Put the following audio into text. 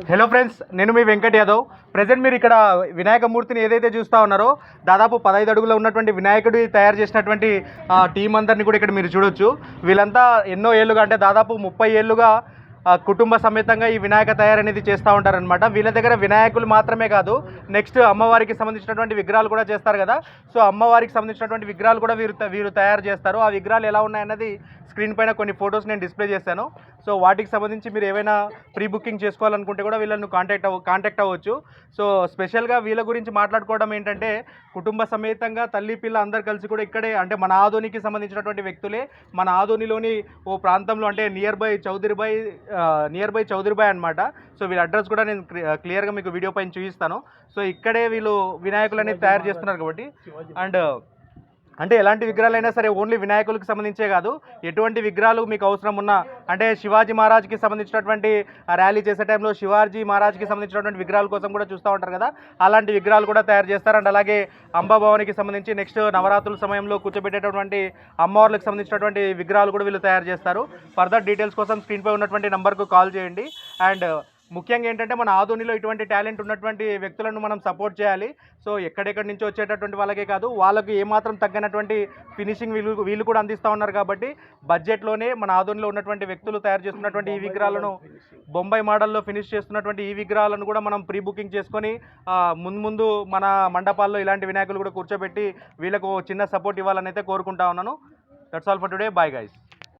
Hello friends, నేను మీ Venkat Yadav. Present మీరు ఇక్కడ వినాయక మూర్తిని ఏదైతే చూస్తూ ఉన్నారో దాదాపు 15 అడుగుల ఉన్నటువంటి వినాయకుడి తయారు చేసినటువంటి టీం అందరినీ కూడా ఇక్కడ మీరు చూడొచ్చు. వీళ్ళంతా ఎన్నో ఏళ్ళుగా అంటే దాదాపు 30 ఏళ్ళుగా కుటుంబ సమేతంగా ఈ వినాయక తయారు అనేది చేస్తూ ఉంటారనమాట. వీళ్ళ దగ్గర వినాయకులు మాత్రమే కాదు, నెక్స్ట్ అమ్మవారికి సంబంధించినటువంటి విగ్రహాలు కూడా చేస్తారు కదా. సో అమ్మవారికి సంబంధించినటువంటి విగ్రహాలు కూడా వీరు తయారు చేస్తారు. ఆ విగ్రహాలు ఎలా ఉన్నాయన్నది స్క్రీన్ పైన కొన్ని ఫొటోస్ నేను డిస్ప్లే చేశాను. సో వాటికి సంబంధించి మీరు ఏమైనా ప్రీ బుకింగ్ చేసుకోవాలనుకుంటే కూడా వీళ్ళను కాంటాక్ట్ అవ్వచ్చు. సో స్పెషల్గా వీళ్ళ గురించి మాట్లాడుకోవడం ఏంటంటే, కుటుంబ సమేతంగా తల్లి పిల్ల అందరు కలిసి కూడా ఇక్కడే అంటే మన ఆదోనికి సంబంధించినటువంటి వ్యక్తులే. మన ఆదోనిలోని ఓ ప్రాంతంలో అంటే నియర్ బై చౌదరిబాయ్ అనమాట. సో వీళ్ళ అడ్రస్ కూడా నేను క్లియర్గా మీకు వీడియో పైన చూపిస్తాను. సో ఇక్కడే వీళ్ళు వినాయకులు అనేది తయారు చేస్తున్నారు కాబట్టి. అండ్ అంటే ఎలాంటి విగ్రహాలైనా సరే ఓన్లీ వినాయకులకు సంబంధించే కాదు, ఎటువంటి విగ్రహాలు మీకు అవసరం ఉన్నా అంటే శివాజీ మహారాజ్కి సంబంధించినటువంటి ర్యాలీ చేసే టైంలో శివాజీ మహారాజ్కి సంబంధించినటువంటి విగ్రహాల కోసం కూడా చూస్తూ ఉంటారు కదా, అలాంటి విగ్రహాలు కూడా తయారు చేస్తారు. అండ్ అలాగే అంబాభవానికి సంబంధించి నెక్స్ట్ నవరాత్రుల సమయంలో కూర్చోబెట్టేటటువంటి అమ్మవార్లకు సంబంధించినటువంటి విగ్రహాలు కూడా వీళ్ళు తయారు చేస్తారు. ఫర్దర్ డీటెయిల్స్ కోసం స్క్రీన్పై ఉన్నటువంటి నెంబర్కు కాల్ చేయండి. అండ్ ముఖ్యంగా ఏంటంటే మన ఆదోనిలో ఇటువంటి టాలెంట్ ఉన్నటువంటి వ్యక్తులను మనం సపోర్ట్ చేయాలి. సో ఎక్కడెక్కడి నుంచి వచ్చేటటువంటి వాళ్ళకే కాదు, వాళ్ళకి ఏమాత్రం తగ్గనటువంటి ఫినిషింగ్ వీళ్ళు కూడా అందిస్తూ ఉన్నారు. కాబట్టి బడ్జెట్లోనే మన ఆదోనిలో ఉన్నటువంటి వ్యక్తులు తయారు చేస్తున్నటువంటి ఈ విగ్రహాలను, బొంబాయి మోడల్లో ఫినిష్ చేస్తున్నటువంటి ఈ విగ్రహాలను కూడా మనం ప్రీ బుకింగ్ చేసుకొని ముందు మన మండపాల్లో ఇలాంటి వినాయకులు కూడా కూర్చోబెట్టి వీళ్ళకు చిన్న సపోర్ట్ ఇవ్వాలని అయితే కోరుకుంటా ఉన్నాను. That's all for today. Bye guys.